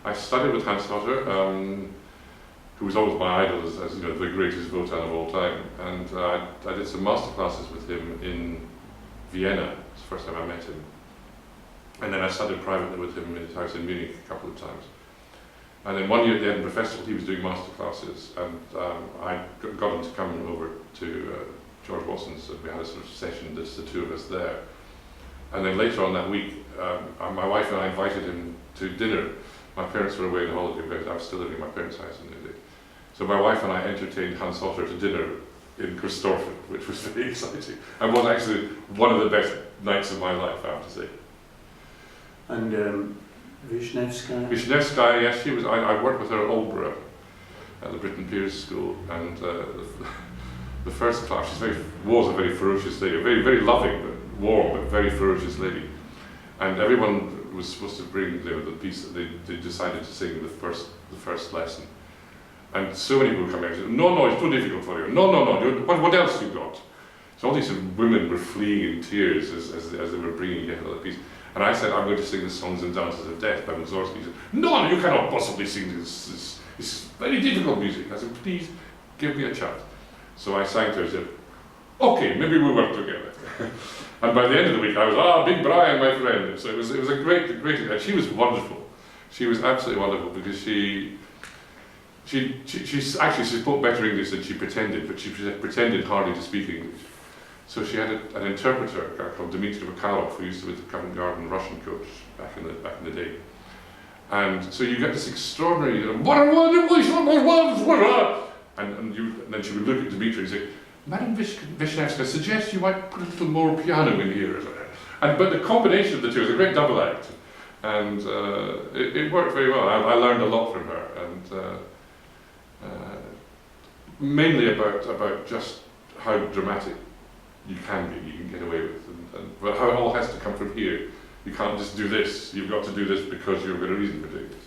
I studied with Hans Hotter, who was always my idol as you know, the greatest Wotan of all time. And I did some master classes with him in Vienna. It's the first time I met him. And then I studied privately with him in his house in Munich a couple of times. And then one year at the Edinburgh Festival, he was doing master classes, and I got him to come over to George Watson's, and we had a sort of session, just the two of us there. And then later on that week, my wife and I invited him to dinner. My parents were away on holiday, but I was still living in my parents' house in Italy. So my wife and I entertained Hans Hotter to dinner in Christopher, which was very exciting, and was actually one of the best nights of my life, I have to say. And Vishnevskaya? Vishnevskaya, yes, she was. I worked with her at Aldborough, at the Britten Peers School, and the first class, was a very ferocious lady, very loving, but warm, but very ferocious lady. And everyone was supposed to bring the piece that they decided to sing the first lesson. And so many people come in and said, no, it's too difficult for you. No, what else you got? So all these women were fleeing in tears as they were bringing yet another piece. And I said, I'm going to sing the Songs and Dances of Death by Mussorgsky. He said, no, you cannot possibly sing this. It's very difficult music. I said, please, give me a chance. So I sang to her and said, okay, maybe we'll work together. And by the end of the week, I was, Big Brian, my friend. So it was a great, and she was wonderful. She was absolutely wonderful because she spoke better English than she pretended, but she pretended hardly to speak English. So she had an interpreter, a guy called Dmitry Makarov, who used to be with the Covent Garden Russian coach back in the day. And so you get this extraordinary, and then she would look at Dmitry and say, Madam Vishnevskaya suggests you might put a little more piano in here. But the combination of the two was a great double act. And it worked very well. I learned a lot from her, and mainly about just how dramatic you can get away with, but how it all has to come from here. You can't just do this, you've got to do this because you've got a reason for doing this.